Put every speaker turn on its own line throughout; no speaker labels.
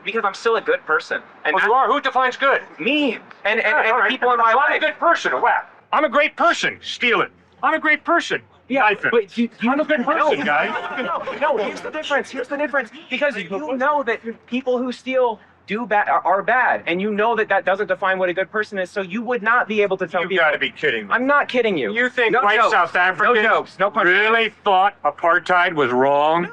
Because I'm still a good person. And
Well, you are. Who defines good?
me and
All
people in my
I'm a
life.
good person. Wow. I'm a great person. Steal it. I'm a great person. Knife it.
But
I'm a good person,
no,
guys.
No, here's the difference. Because you know that people who steal are bad, and you know that doesn't define what a good person is. So you would not be able to tell
You've
people.
got to be kidding me.
I'm not kidding you.
You think
No
white
jokes.
South Africans
No jokes. No punch.
really thought apartheid was wrong?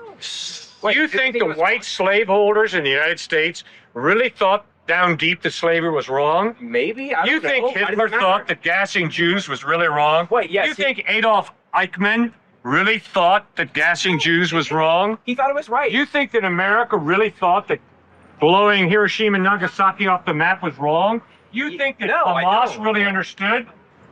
Wait,
You think the white slaveholders in the United States really thought down deep that slavery was wrong?
Maybe. I
You
don't
think
know. Why does
Hitler
it matter?
thought that gassing Jews was really wrong?
Wait, yes,
You think Adolf Eichmann really thought that gassing Jews was wrong?
He thought it was right.
You think that America really thought that blowing Hiroshima and Nagasaki off the map was wrong? You think that
No, I
Hamas
don't.
really understood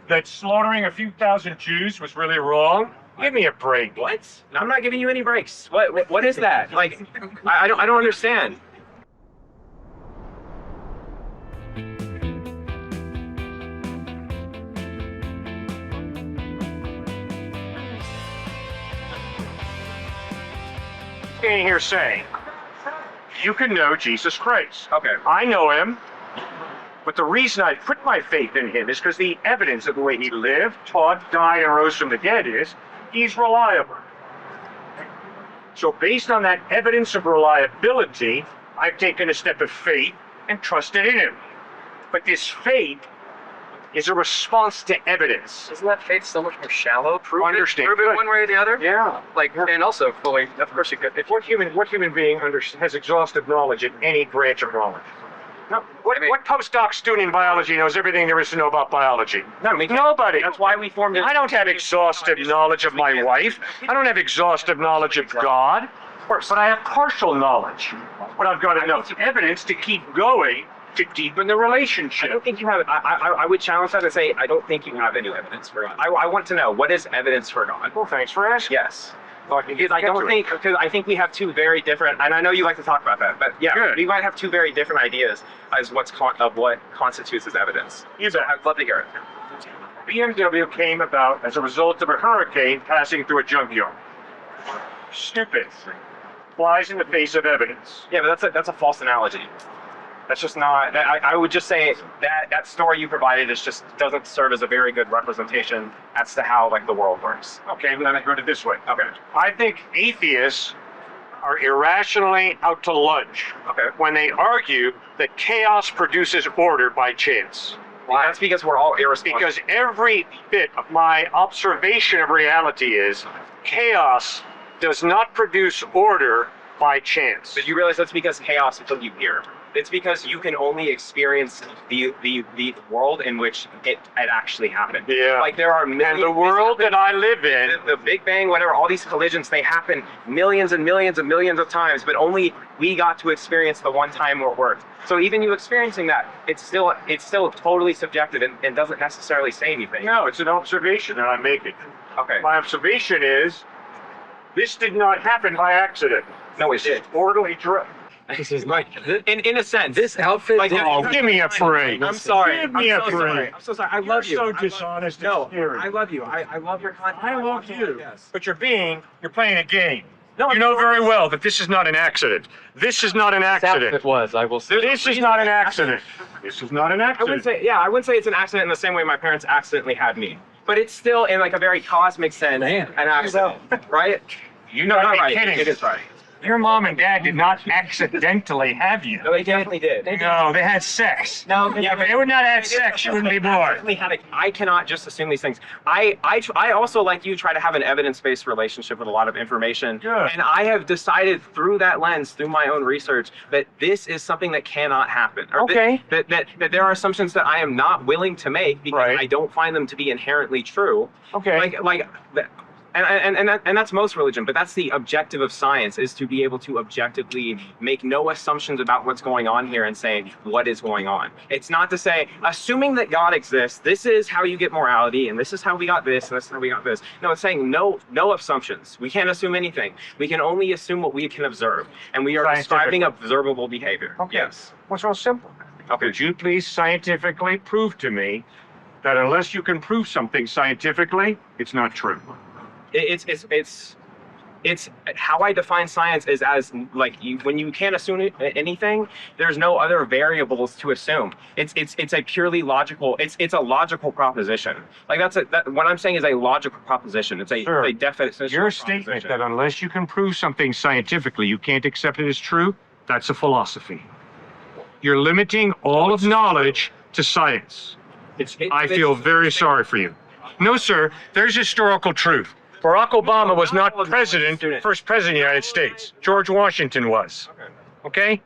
that slaughtering a few thousand Jews was really wrong? Give me a break.
What? I'm not giving you any breaks. What is that? Like, I don't understand.
Standing here saying, you can know Jesus Christ.
Okay.
I know him, but the reason I put my faith in him is because the evidence of the way he lived, taught, died, and rose from the dead is he's reliable. So based on that evidence of reliability, I've taken a step of faith and trusted in him. But this faith is a response to evidence.
Isn't that faith so much more shallow? Prove
Understand.
it one way or the other.
Yeah.
Like, and also fully. Of course you could. If
What human being has exhaustive knowledge in any branch of knowledge? No. What postdoc student in biology knows everything there is to know about biology?
No,
Nobody.
That's why we formed it.
I don't have exhaustive knowledge of my wife. I don't have exhaustive knowledge of God. But I have partial knowledge. But I've got enough evidence to keep going to deepen the
I
relationship.
don't think you have. I would challenge that and say I don't think you have any evidence for God. I want to know what is evidence for God.
Well, thanks for asking.
Yes.
Because
I think we have two very different, and I know you like to talk about that, but yeah,
Good.
we might have two very different ideas as what constitutes as evidence.
You bet.
I'd love to hear it.
BMW came about as a result of a hurricane passing through a junkyard. Stupid. Flies in the face of evidence.
Yeah, but that's a false analogy. That's just not. I would just say that story you provided just doesn't serve as a very good representation as to how the world works.
Okay, let me put it this way.
Okay.
I think atheists are irrationally out to lunch when they argue that chaos produces order by chance.
Well, that's because we're all irresponsible.
Because every bit of my observation of reality is chaos does not produce order by chance.
But you realize that's because chaos until you hear. It's because you can only experience the world in which it actually happened.
Yeah.
Like there are millions.
And the world that I live in,
The Big Bang, whatever, all these collisions, they happen millions and millions and millions of times, but only we got to experience the one time where it worked. So even you experiencing that, it's still totally subjective and doesn't necessarily say anything.
no, it's an observation that I'm making.
Okay.
My observation is this did not happen by accident.
No, it did.
Orderly
this is like
In a sense.
this outfit.
give me a break.
I'm sorry.
Give me
I'm
a
so sorry.
break.
I'm so sorry. I love you.
You're so dishonest.
No,
It's scary.
I love you. I love your content.
I love you.
Yes.
But you're playing a game.
No,
You know very well that this is not an accident. This is not an accident.
It was. I will say.
This is not an accident. This is not an
I wouldn't
accident.
say, I wouldn't say it's an accident in the same way my parents accidentally had me. But it's still in a very cosmic sense an accident, right?
You
No,
not
not
be
right.
kidding.
It is right.
Your mom and dad did not accidentally have you.
No, they definitely did.
No, they had sex.
No,
If they would not have sex, you wouldn't be born.
I cannot just assume these things. I also, like you, try to have an evidence-based relationship with a lot of information.
Good.
And I have decided through that lens, through my own research, that this is something that cannot happen. Or
Okay.
That there are assumptions that I am not willing to make because
Right.
I don't find them to be inherently true.
Okay.
And that's most religion, but that's the objective of science, is to be able to objectively make no assumptions about what's going on here and say what is going on. It's not to say, assuming that God exists, this is how you get morality, and this is how we got this, and this is how we got this. No, it's saying no assumptions. We can't assume anything. We can only assume what we can observe, and we are describing observable behavior.
Okay.
Yes.
What's real simple? Could you please scientifically prove to me that unless you can prove something scientifically, it's not true?
It's it's how I define science is as like when you can't assume anything, there's no other variables to assume. It's a purely logical. It's a logical proposition. Like what I'm saying is a logical proposition. It's a,
Sure.
it's a definition.
Your statement that unless you can prove something scientifically, you can't accept it as true, that's a philosophy. You're limiting all of knowledge to science. I feel very sorry for you. No, sir, there's historical truth. Barack Obama was not president, first president of the United States. George Washington was. Okay?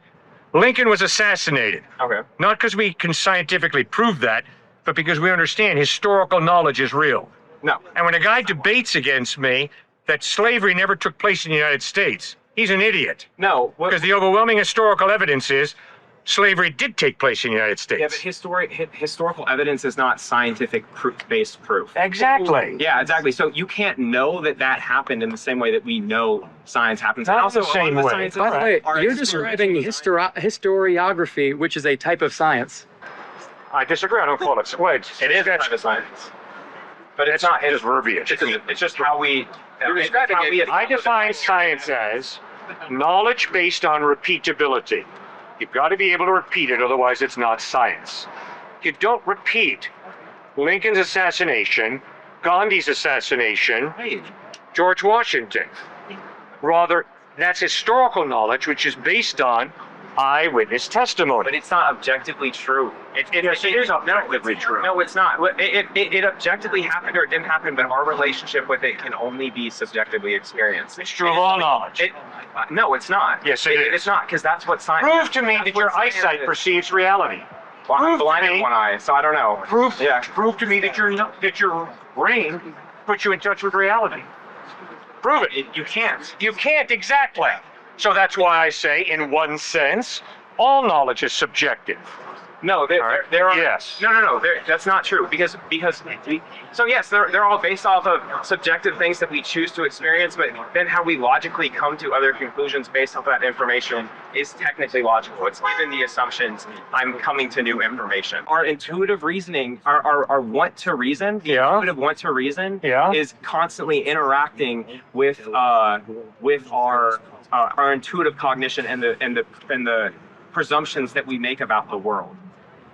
Lincoln was assassinated.
Okay.
Not because we can scientifically prove that, but because we understand historical knowledge is real.
No.
And when a guy debates against me that slavery never took place in the United States, he's an idiot.
No.
Because the overwhelming historical evidence is slavery did take place in the United States.
Yeah, but historical evidence is not scientific based proof.
Exactly.
Yeah, exactly. So you can't know that happened in the same way that we know science happens.
Not
And also,
the same
a lot of
way.
sciences
By the way,
are
you're
experienced.
describing historiography, which is a type of science.
I disagree. I don't call it. Wait,
It is a type of science, but it's not.
just verbiage.
It's just how we.
You're describing
how
it.
we-
I define science as knowledge based on repeatability. You've got to be able to repeat it, otherwise it's not science. You don't repeat Lincoln's assassination, Gandhi's assassination, George Washington. Rather, that's historical knowledge, which is based on eyewitness testimony.
But it's not objectively true.
Yes, it is objectively true.
No, it's not. It objectively happened or it didn't happen, but our relationship with it can only be subjectively experienced.
It's true of all knowledge.
No, it's not.
Yes, it is.
It's not, because that's what science.
Prove to me
that's
that
what
your
science
eyesight
is.
perceives reality.
Well, I'm
prove to
blind
me-
in one eye, so I don't know.
Prove to me that your brain puts you in touch with reality. Prove it.
You can't.
You can't, exactly. So that's why I say, in one sense, all knowledge is subjective.
No, there are.
Yes.
No. That's not true because so yes, they're all based off of subjective things that we choose to experience, but then how we logically come to other conclusions based off that information is technically logical. It's given the assumptions I'm coming to new information. Our intuitive reasoning, our want to reason, the
Yeah.
intuitive want to reason,
Yeah.
is constantly interacting with our intuitive cognition and the presumptions that we make about the world.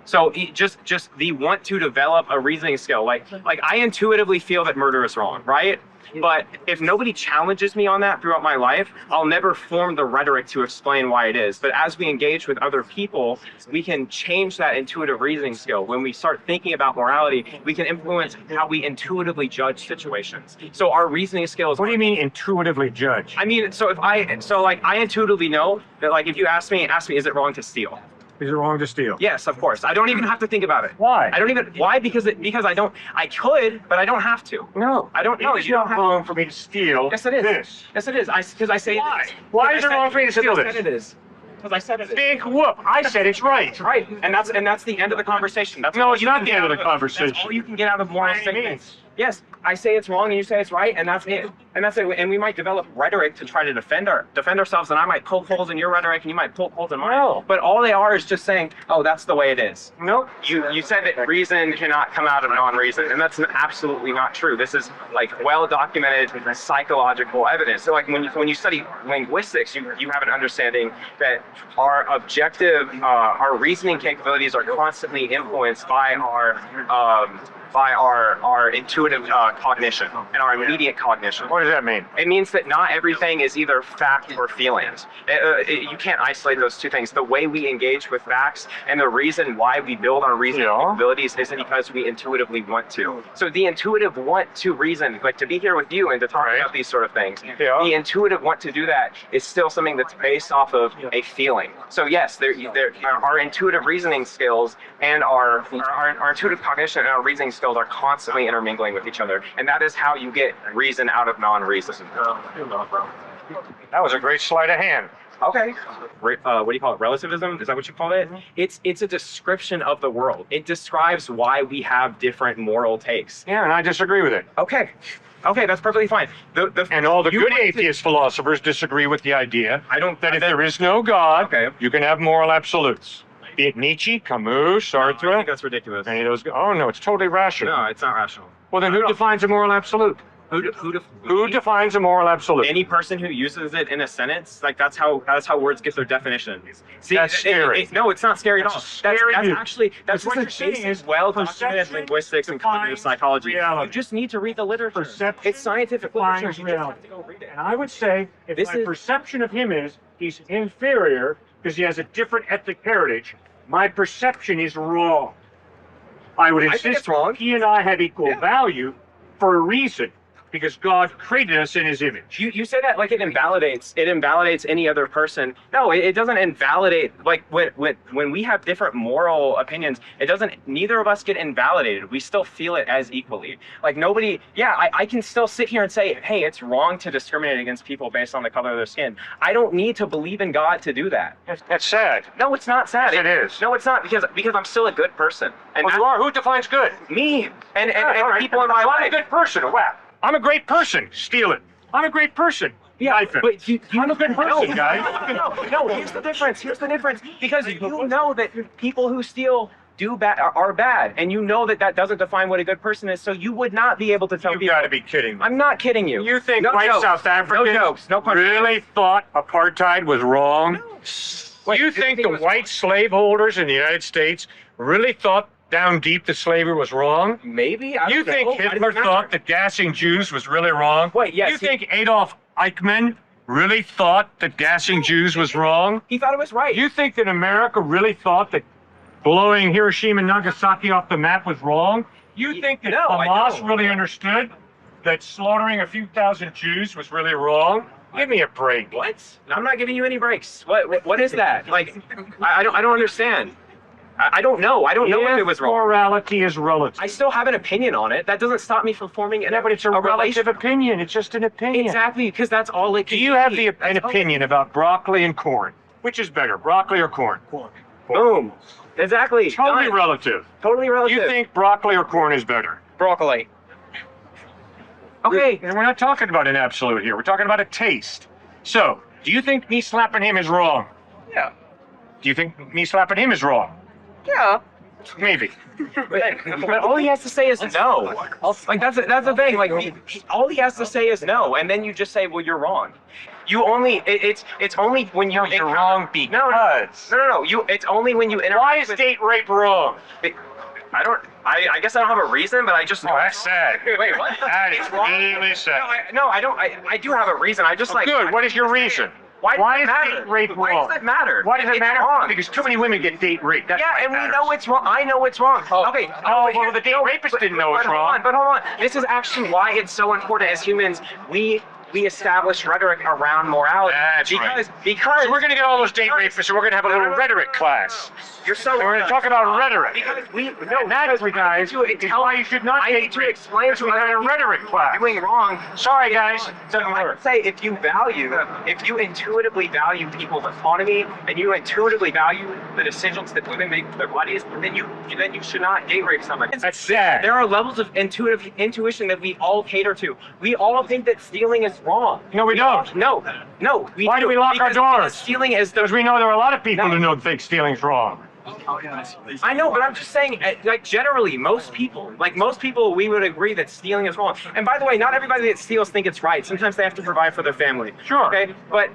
So just the want to develop a reasoning skill. Like I intuitively feel that murder is wrong, right? But if nobody challenges me on that throughout my life, I'll never form the rhetoric to explain why it is. But as we engage with other people, we can change that intuitive reasoning skill. When we start thinking about morality, we can influence how we intuitively judge situations. So our reasoning skills.
What do you mean intuitively judge?
I mean, I intuitively know that, like, if you ask me, is it wrong to steal?
Is it wrong to steal?
Yes, of course. I don't even have to think about it.
Why?
Why? Because I could, but I don't have to.
No.
I don't know.
It's
You don't
not
have
wrong for me to steal
Yes, it is.
this.
Yes, it is. Because I say
Why?
it is.
Why is it wrong for me to steal
Because I
this?
said it is. Because I said it is.
Big whoop. I said it's right.
Right. And that's the end of the conversation. That's
No,
all
it's
you
not
can
the
get
end
out
of the conversation.
That's all you can get out of moral
By any
statements.
means.
Yes, I say it's wrong and you say it's right, and that's it. And that's it. And we might develop rhetoric to try to defend ourselves, and I might poke holes in your rhetoric and you might poke holes in mine.
No.
But all they are is just saying, oh, that's the way it is.
Nope.
You said that reason cannot come out of non-reason, and that's absolutely not true. This is like well-documented psychological evidence. So like when you study linguistics, you have an understanding that our our reasoning capabilities are constantly influenced by our intuitive cognition and our immediate cognition.
What does that mean?
It means that not everything is either fact or feelings. You can't isolate those two things. The way we engage with facts and the reason why we build our reasoning capabilities is because we intuitively want to. So the intuitive want to reason, like to be here with you and to talk about these sort of things, the intuitive want to do that is still something that's based off of a feeling. So yes, our intuitive reasoning skills and our intuitive cognition and our reasoning skills are constantly intermingling with each other, and that is how you get reason out of non-reason.
That was a great sleight of hand.
Okay. What do you call it? Relativism? Is that what you call it? It's a description of the world. It describes why we have different moral takes.
Yeah, and I disagree with it.
Okay, that's perfectly fine.
And all the
you
good
want to-
atheist philosophers disagree with the idea
that
if there is no God,
Okay.
you can have moral absolutes. Be it Nietzsche, Camus,
I think
Sartre,
that's ridiculous.
any of those. Oh no, it's totally rational.
No, it's not rational.
Well, then who defines a moral absolute? Who defines a moral absolute?
Any person who uses it in a sentence, like that's how words get their definition. See,
That's scary.
No, it's not scary at all.
That's a scary
That's
view.
actually
Because what you're saying is
well-documented
perception
linguistics and cognitive
defines
psychology.
reality.
You just need to read the literature.
Perception
It's scientific
defines
literature. You just
reality.
have to go read it.
And I would say, if
This
my
is-
perception of him is he's inferior because he has a different ethnic heritage, my perception is wrong. I would
I think
insist
it's wrong.
he and I have equal
Yeah.
value for a reason, because God created us in his image.
You say that like it invalidates any other person. No, it doesn't invalidate. Like when we have different moral opinions, it doesn't. Neither of us get invalidated. We still feel it as equally. Like nobody. Yeah, I can still sit here and say, hey, it's wrong to discriminate against people based on the color of their skin. I don't need to believe in God to do that.
That's sad.
No, it's not sad.
Yes, it is.
No, it's not because I'm still a good person. And
Well, you are. Who defines good?
me and
All right.
people in my
So I'm a
life.
good person. Wow. I'm a great person. Steal it. I'm a great person. Knife him.
But
I'm a good person, guys.
No, here's the difference. Because you know that people who steal are bad, and you know that doesn't define what a good person is. So you would not be able to tell
You've
people.
got to be kidding me.
I'm not kidding you.
You think
No
white
jokes.
South Africans
No jokes. No punchline.
really thought apartheid was wrong?
Wait,
You think the
it was
white slaveholders in the United States really thought down deep that slavery was wrong?
Maybe. I
You
don't
think
know. Why does
Hitler
it matter?
thought that gassing Jews was really wrong?
Wait, yes,
You
he-
think Adolf Eichmann really thought that gassing Jews was wrong?
He thought it was right.
You think that America really thought that blowing Hiroshima and Nagasaki off the map was wrong? You think that
No, I
Hamas
don't.
really understood that slaughtering a few thousand Jews was really wrong? Give me a break.
What? I'm not giving you any breaks. What is that? Like, I don't understand. I don't know. I don't know if it was wrong.
Morality is relative.
I still have an opinion on it. That doesn't stop me from forming
Yeah, but it's a relative opinion. It's just an opinion.
Exactly, because that's all it
Do
can
you have
be.
an
That's all-
opinion about broccoli and corn? Which is better, broccoli or corn? Corn.
Boom. Exactly.
Totally
Done.
relative.
Totally relative.
You think broccoli or corn is better?
broccoli? Okay.
And we're not talking about an absolute here. We're talking about a taste. So, do you think me slapping him is wrong?
Yeah.
Do you think me slapping him is wrong?
Yeah.
Maybe.
But all he has to say is no. Like that's the thing. Like all he has to say is no, and then you just say, well, you're wrong. You only it's only when you
You're wrong
No,
because.
no. It's only when you interact.
Why is
with,
date rape wrong?
I guess I don't have a reason, but I just.
Oh, that's sad.
Wait, what?
That is
It's wrong.
really sad.
I don't. I do have a reason. I just like.
Good. What is your reason?
Why
Why
does
is
it matter?
date rape
Why
wrong?
does it matter?
Why does it
It's
matter?
wrong.
Because too many women get date raped. That's
Yeah,
why it
and we
matters.
know it's wrong. I know it's wrong. Okay.
Oh, well, the date rapist didn't know it's wrong.
But hold on. This is actually why it's so important as humans. We establish rhetoric around morality.
That's
because
right.
because
So we're going to get all those date rapists, and we're going to have a little rhetoric class.
You're so.
And we're going to talk about rhetoric.
Because
And that, you guys, is why you should not
I
date
need to
rape.
explain
Because
to
we had a
other
rhetoric class.
doing wrong.
Sorry, guys. Doesn't
I
work.
would say if you intuitively value people's autonomy and you intuitively value the decisions that women make with their bodies, then you should not date rape someone.
That's sad.
There are levels of intuition that we all cater to. We all think that stealing is wrong.
No, we don't.
No.
Why do we lock our doors?
Because stealing is the.
Because we know there are a lot of people
No.
who know think stealing's wrong.
I know, but I'm just saying, like generally, most people, we would agree that stealing is wrong. And by the way, not everybody that steals think it's right. Sometimes they have to provide for their family.
Sure.
Okay, but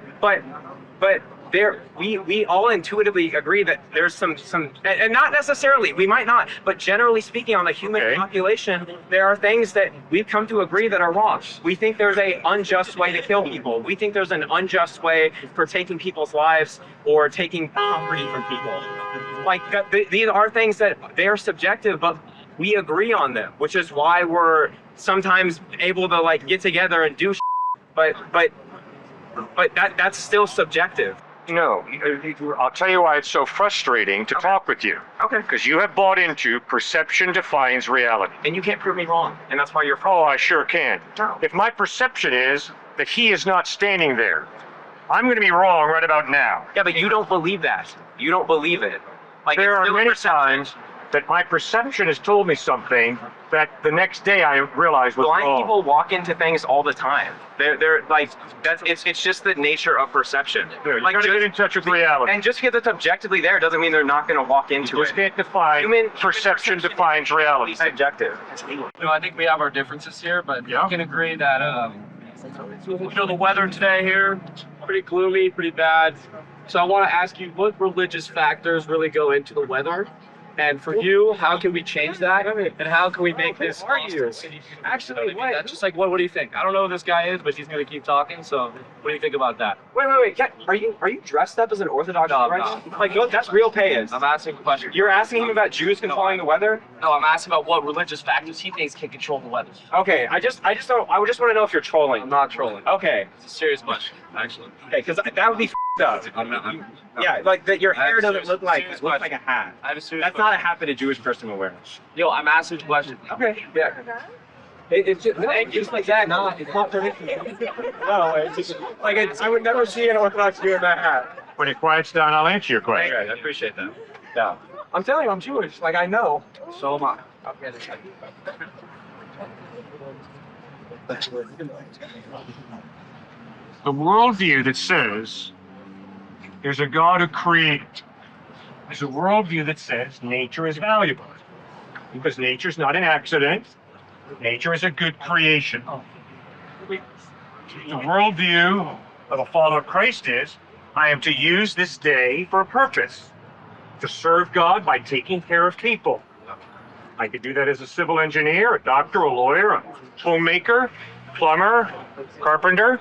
we all intuitively agree that there's some, and not necessarily, we might not, but generally speaking, on the human
Okay.
population, there are things that we've come to agree that are wrong. We think there's an unjust way to kill people. We think there's an unjust way for taking people's lives or taking property from people. Like these are things that they're subjective, but we agree on them, which is why we're sometimes able to like get together and do. But that's still subjective.
No, I'll tell you why it's so frustrating to talk with you.
Okay.
Because you have bought into perception defines reality.
And you can't prove me wrong, and that's why you're.
Oh, I sure can.
No.
If my perception is that he is not standing there, I'm going to be wrong right about now.
Yeah, but you don't believe that. You don't believe it. Like
There
it's
are
still
many
perception.
times that my perception has told me something that the next day I realized was
Blind
wrong.
people walk into things all the time. They're like it's just the nature of perception.
You
Like,
gotta get in touch with reality.
and just because it's objectively there doesn't mean they're not going to walk into
You
it.
just can't define
Human
perception defines reality.
It's subjective.
I think we have our differences here, but
Yeah.
we can agree that the weather today here pretty gloomy, pretty bad. So I want to ask you, what religious factors really go into the weather? And for you, how can we change that? And how can we make this awesome? Actually, wait. That's just like, what do you think? I don't know who this guy is, but he's going to keep talking. So what do you think about that?
Wait. Are you dressed up as an Orthodox
No, I'm
right
not.
now? Like that's real payas.
I'm asking a question.
You're asking him about Jews controlling the weather?
No, I'm asking about what religious factors he thinks can control the weather.
Okay, I just want to know if you're
I'm
trolling.
not trolling.
Okay,
It's a serious question, actually.
okay, because that would be up. Yeah, like that. Your hair doesn't look like
serious
a hat.
I have a serious
That's not a hat that a Jewish person will wear.
Yo, I'm asking a question.
Okay, yeah. It's just like that. No, it's not traditional. No, it's just like I would never see an Orthodox Jew in that hat.
When it quiets down, I'll answer your question.
I appreciate that.
Yeah. I'm telling you, I'm Jewish. Like I know.
So am I.
The worldview that says there's a God who created is a worldview that says nature is valuable. Because nature's not an accident. Nature is a good creation. The worldview of a follower of Christ is, I am to use this day for a purpose. To serve God by taking care of people. I could do that as a civil engineer, a doctor, a lawyer, a homemaker, plumber, carpenter.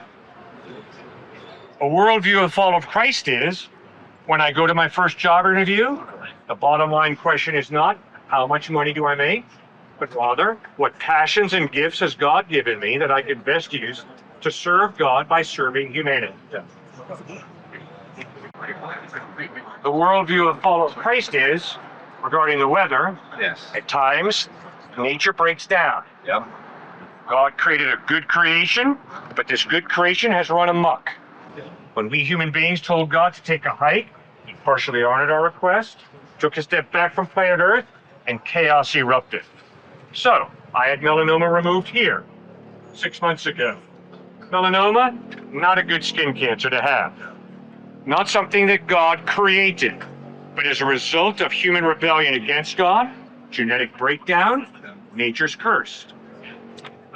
A worldview of the follower of Christ is, when I go to my first job interview, the bottom line question is not, how much money do I make? But rather, what passions and gifts has God given me that I can best use to serve God by serving humanity? The worldview of the follower of Christ is, regarding the weather,
Yes.
at times, nature breaks down.
Yep.
God created a good creation, but this good creation has run amok. When we human beings told God to take a hike, He partially honored our request, took a step back from planet Earth, and chaos erupted. So, I had melanoma removed here 6 months ago. Melanoma, not a good skin cancer to have. Not something that God created, but as a result of human rebellion against God, genetic breakdown, nature's cursed.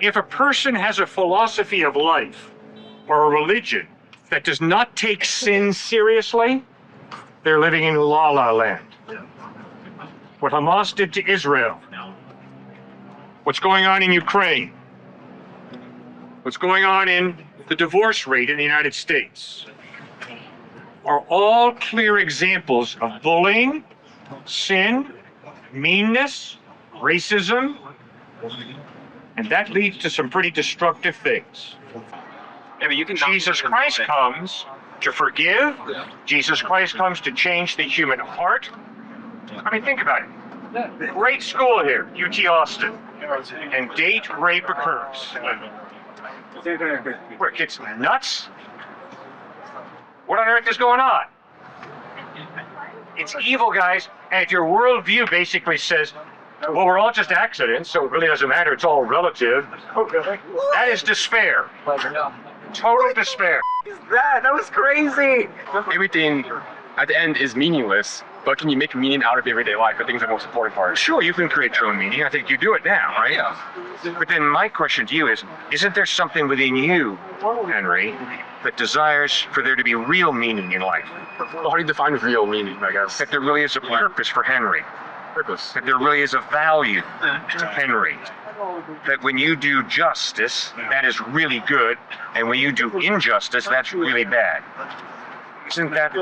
If a person has a philosophy of life or a religion that does not take sin seriously, they're living in la la land. What Hamas did to Israel, what's going on in Ukraine, what's going on in the divorce rate in the United States, are all clear examples of bullying, sin, meanness, racism, and that leads to some pretty destructive things.
Yeah, but you can.
Jesus Christ comes to forgive. Jesus Christ comes to change the human heart. I mean, think about it. Great school here, UT Austin, and date rape occurs. Where kids nuts? What on earth is going on? It's evil, guys. And if your worldview basically says, well, we're all just accidents, so it really doesn't matter, it's all relative, that is despair. Total despair.
That was crazy.
Everything at the end is meaningless, but can you make meaning out of everyday life? I think is the most important part.
Sure, you can create your own meaning. I think you do it now, right?
Yeah.
But then my question to you is, isn't there something within you, Henry, that desires for there to be real meaning in life?
Well, how do you define real meaning, I guess?
That there really is a purpose for Henry?
Purpose.
That there really is a value to Henry? That when you do justice, that is really good, and when you do injustice, that's really bad. Isn't that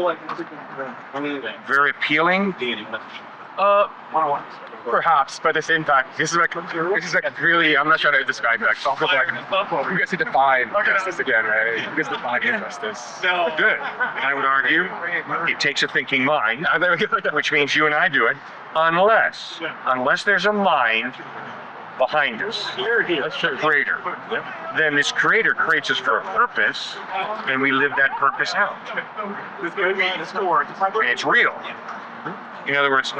very appealing?
Perhaps, but at the same time, this is like really, I'm not trying to describe it. Like, you guys need to define justice again, right? You guys define injustice.
Good. And I would argue it takes a thinking mind, which means you and I do it, unless there's a mind behind us, creator. Then this creator creates us for a purpose, and we live that purpose out. And it's real. In other words,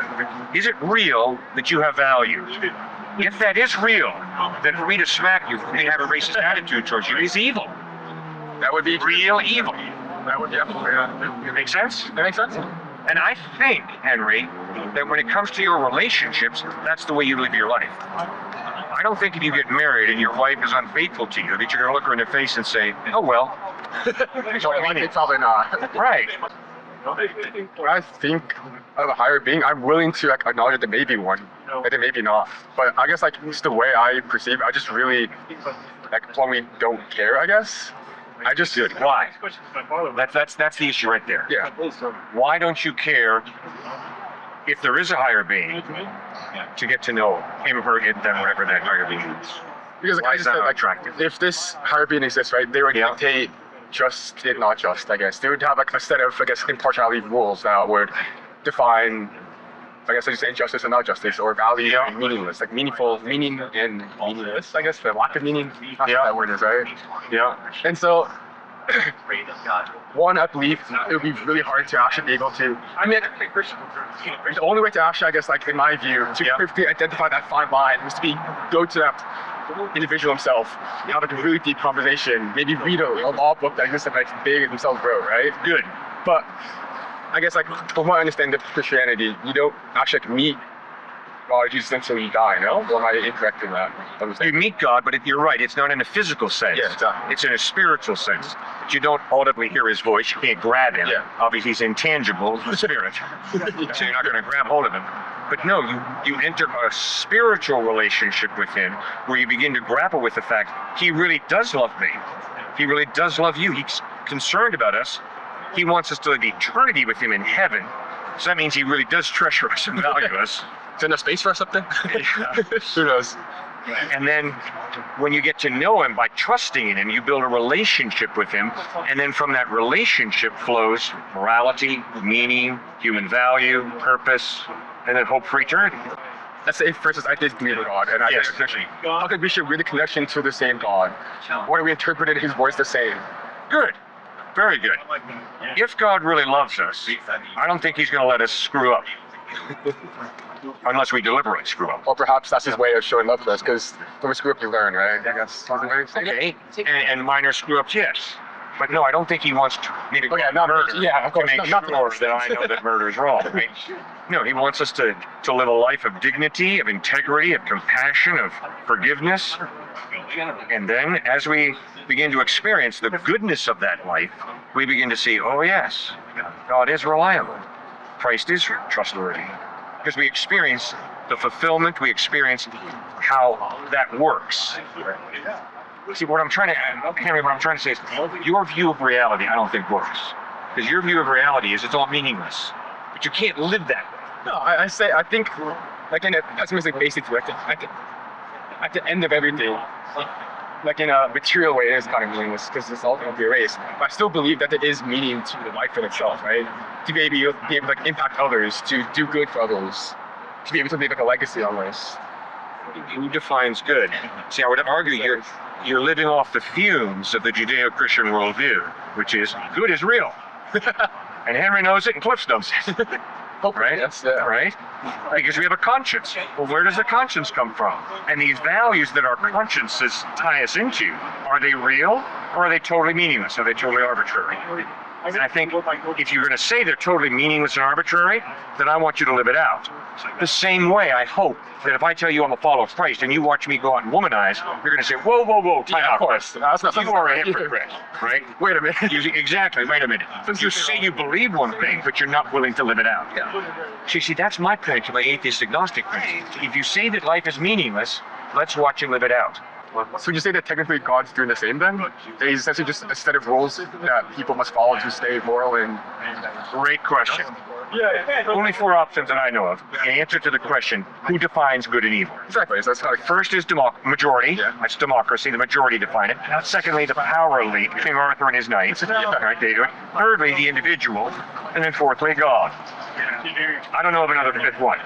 is it real that you have value? If that is real, then for me to smack you, for me to have a racist attitude towards you is evil.
That would be
Real evil.
That would be yeah.
Make sense?
That makes sense.
And I think, Henry, that when it comes to your relationships, that's the way you live your life. I don't think if you get married and your wife is unfaithful to you, that you're going to look her in the face and say, oh, well.
Probably not.
Right.
When I think of a higher being, I'm willing to like acknowledge that there may be one, that there may be not. But I guess like it's the way I perceive it, I just really like when we don't care, I guess. I just
Good. Why? That's the issue right there.
yeah.
Why don't you care if there is a higher being to get to know him, her, it, them, whatever that higher being is?
Because like
Why
I
is
just
that
said,
not
like
attractive?
if this higher being exists, right, they would
Yeah.
dictate just and not just, I guess. They would have like a set of, I guess, impartiality rules that would define, I guess I just say justice and not justice, or value
Yeah.
and meaningless, like meaningful, meaning and meaningless, I guess, the lack of meaning, that's what
Yeah.
that word is, right?
Yeah.
And so, one, I believe it would be really hard to actually be able to, I mean, the only way to actually, I guess, like in my view, to
Yeah.
perfectly identify that fine line was to go to that individual himself, have like a really deep conversation, maybe read a law book that exists like big as himself wrote, right?
Good.
But I guess like from what I understand of Christianity, you don't actually like, meet God or Jesus until you die, no? Or am I incorrect in that?
You meet God, but you're right, it's not in a physical sense.
Yeah, exactly.
It's in a spiritual sense. But you don't audibly hear his voice, you can't grab him.
Yeah.
Obviously, he's intangible, the spirit. So you're not going to grab hold of him. But no, you enter a spiritual relationship with him where you begin to grapple with the fact he really does love me. He really does love you. He's concerned about us. He wants us to live eternity with him in heaven. So that means he really does treasure us and value us.
Is there no space for something?
Yeah.
Who knows?
And then when you get to know him by trusting in him, you build a relationship with him. And then from that relationship flows morality, meaning, human value, purpose, and then hope for eternity.
Let's say, for instance, I did believe in God, and I
Yes.
did connection. How could we share really connection to the same God? What if we interpreted his words the same?
Good. Very good. If God really loves us, I don't think he's going to let us screw up. Unless we deliberately screw up.
Or perhaps that's his way of showing love to us, because when we screw up, you learn, right? I guess.
Okay. And minor screw ups, yes. But no, I don't think he wants me to go
Okay, not
murder.
yeah, of course,
to make
not
sure that I know that murder is wrong. Right? No, he wants us to live a life of dignity, of integrity, of compassion, of forgiveness. And then as we begin to experience the goodness of that life, we begin to see, oh yes, God is reliable. Christ is trustworthy. Because we experience the fulfillment, we experience how that works. See, what I'm trying to say is, your view of reality, I don't think works. Because your view of reality is it's all meaningless. But you can't live that way.
No, I think, like in a pessimistic basic way, at the end of everything, like in a material way, it is kind of meaningless because it's all going to be erased. But I still believe that there is meaning to the life in itself, right? To be able to like impact others, to do good for others, to be able to leave like a legacy on this.
Who defines good? See, I would argue you're living off the fumes of the Judeo-Christian worldview, which is good is real. And Henry knows it and Cliff knows it. Right?
Yes,
Right? Because we have a conscience. Well, where does the conscience come from? And these values that our consciences tie us into, are they real or are they totally meaningless? Are they totally arbitrary? And I think if you're going to say they're totally meaningless and arbitrary, then I want you to live it out. The same way, I hope that if I tell you I'm a follower of Christ and you watch me go out and womanize, you're going to say, whoa, whoa, whoa, time
Yeah,
out.
of course. That's not
You are a hypocrite, right?
Wait a minute.
Exactly, wait a minute. You say you believe one thing, but you're not willing to live it out. See, that's my point to my atheist agnostic point. If you say that life is meaningless, let's watch you live it out.
So would you say that technically God's doing the same then? That he's essentially just a set of rules that people must follow to stay moral and...
Great question. Only 4 options that I know of. In answer to the question, who defines good and evil?
Exactly, so that's how...
First is majority.
Yeah.
That's democracy. The majority define it. Secondly, the power elite, King Arthur and his knights. Right, they do it. Thirdly, the individual. And then fourthly, God. I don't know of another fifth one.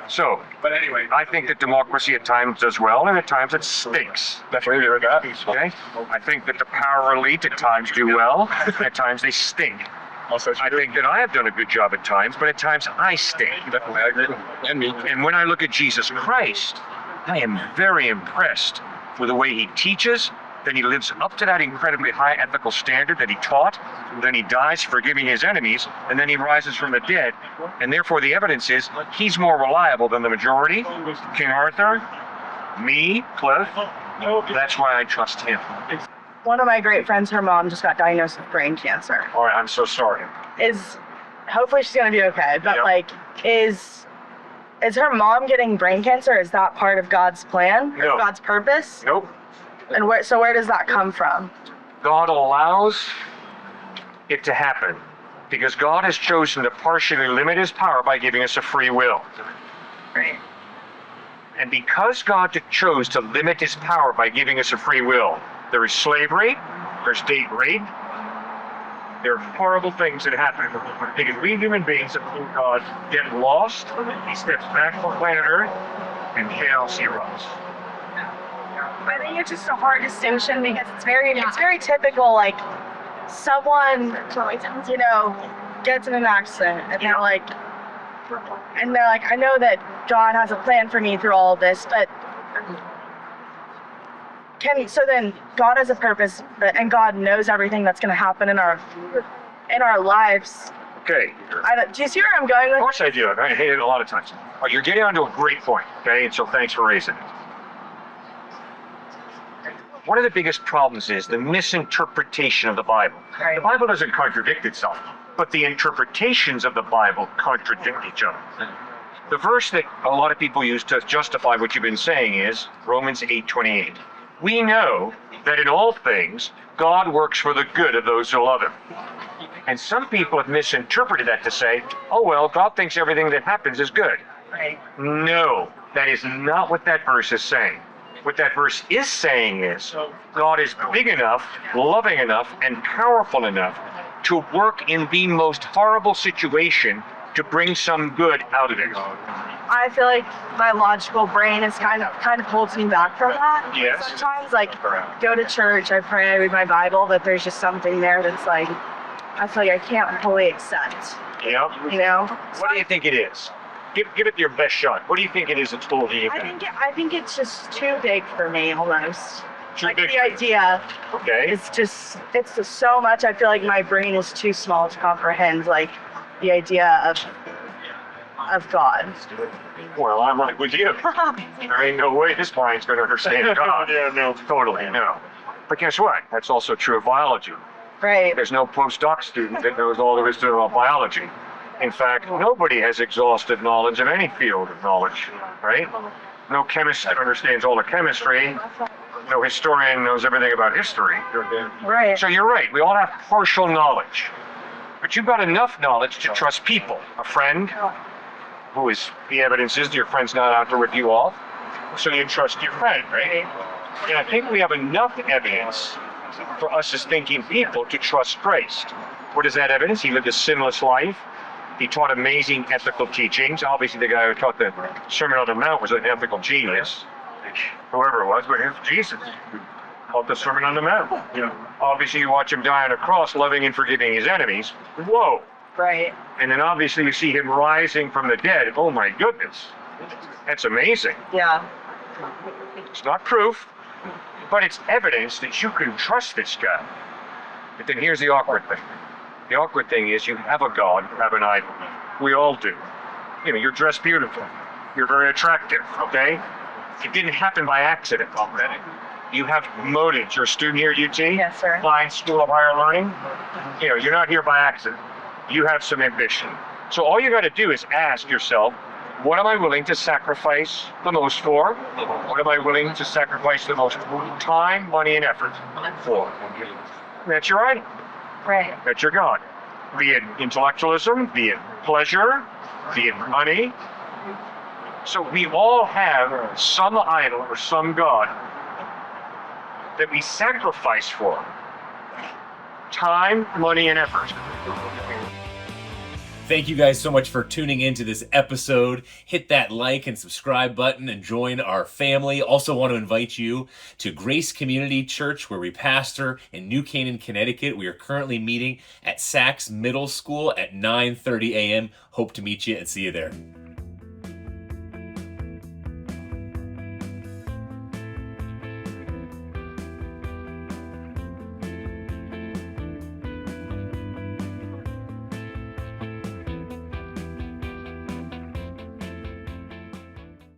So, but anyway, I think that democracy at times does well, and at times it stinks.
Definitely agree with that.
Okay? I think that the power elite at times do well, at times they stink.
Also
I think that I have done a good job at times, but at times I stink.
definitely I agree. And me.
And when I look at Jesus Christ, I am very impressed with the way he teaches, that he lives up to that incredibly high ethical standard that he taught, then he dies forgiving his enemies, and then he rises from the dead. And therefore the evidence is he's more reliable than the majority, King Arthur, me, Cliff. That's why I trust him.
One of my great friends, her mom just got diagnosed with brain cancer.
All right, I'm so sorry.
Hopefully she's gonna be okay, but
Yep.
like, is her mom getting brain cancer? Is that part of God's plan?
No.
God's purpose?
Nope.
And where does that come from?
God allows it to happen because God has chosen to partially limit his power by giving us a free will.
Right.
And because God chose to limit his power by giving us a free will, there is slavery, there's date rape, there are horrible things that happen because we human beings that through God get lost, he steps back from planet Earth, and chaos erupts.
I think it's just a hard distinction because it's very typical. Like, someone, gets in an accident and they're like, I know that God has a plan for me through all of this, but then God has a purpose, and God knows everything that's going to happen in our lives.
Okay.
Do you see where I'm going
Of
with?
course I do. I hate it a lot of times. Oh, you're getting onto a great point, okay? And so thanks for raising it. One of the biggest problems is the misinterpretation of the Bible.
Right.
The Bible doesn't contradict itself, but the interpretations of the Bible contradict each other. The verse that a lot of people use to justify what you've been saying is Romans 8:28. We know that in all things, God works for the good of those who love him. And some people have misinterpreted that to say, oh, well, God thinks everything that happens is good.
Right.
No, that is not what that verse is saying. What that verse is saying is God is big enough, loving enough, and powerful enough to work in the most horrible situation to bring some good out of it.
I feel like my logical brain is kind of holds me back from that.
Yes.
Sometimes, like, go to church, I pray, I read my Bible, but there's just something there that's like, I feel like I can't fully accept.
Yeah.
So
What do you think it is? Give it your best shot. What do you think it is that's holding you back?
I think it's just too big for me, almost.
Too
Like,
big
the
for you.
idea,
Okay.
it's just so much. I feel like my brain is too small to comprehend, like, the idea of God.
Well, I'm right with you. There ain't no way this mind's going to understand God. Yeah, no, totally, no. But guess what? That's also true of biology.
Right.
There's no postdoc student that knows all there is to know about biology. In fact, nobody has exhaustive knowledge of any field of knowledge, right? No chemist understands all the chemistry. No historian knows everything about history.
Right.
So you're right, we all have partial knowledge. But you've got enough knowledge to trust people. A friend, who is, the evidence is your friend's not out to rip you off, so you trust your friend, right? And I think we have enough evidence for us as thinking people to trust Christ. What is that evidence? He lived a sinless life. He taught amazing ethical teachings. Obviously, the guy who taught the Sermon on the Mount was an ethical genius. Whoever it was, but it was Jesus who taught the Sermon on the Mount. Obviously, you watch him die on a cross, loving and forgiving his enemies. Whoa.
Right.
And then obviously you see him rising from the dead. Oh my goodness. That's amazing.
Yeah.
It's not proof, but it's evidence that you can trust this guy. But then here's the awkward thing. The awkward thing is you have a God, you have an idol. We all do. You're dressed beautiful. You're very attractive, okay? It didn't happen by accident already. You have motives. You're a student here at UT?
Yes, sir.
Fine School of Higher Learning. You're not here by accident. You have some ambition. So all you got to do is ask yourself, what am I willing to sacrifice the most for? What am I willing to sacrifice the most time, money, and effort for? And that's your idol.
Right.
That's your God. Be it intellectualism, be it pleasure, be it money. So we all have some idol or some God that we sacrifice for. Time, money, and effort.
Thank you guys so much for tuning into this episode. Hit that like and subscribe button and join our family. Also want to invite you to Grace Community Church, where we pastor in New Canaan, Connecticut. We are currently meeting at Saxe Middle School at 9:30 a.m. Hope to meet you and see you there.